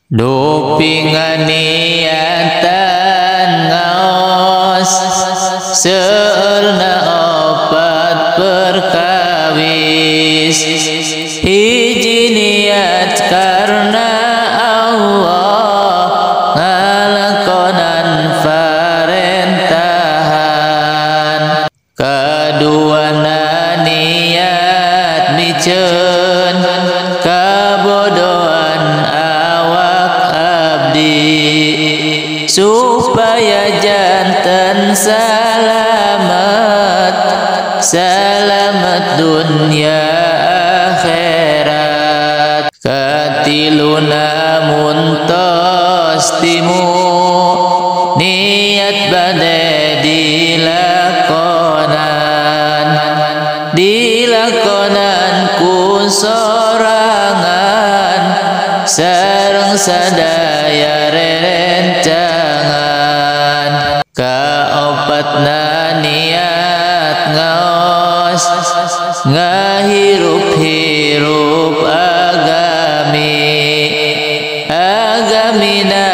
Dupingan niatan ngaos seulna opat perkawis. Hiji niat karna Allah ngalakonan parentahan. Kaduana niat miceun kabodohan awak abdi supaya janten selamat dunia akhirat. Katiluna muntos timu niat bade dilakonan ku sorangan sareng sadaya rerencangan. Kaopatna niat ngaos ngahirup-hirup agamina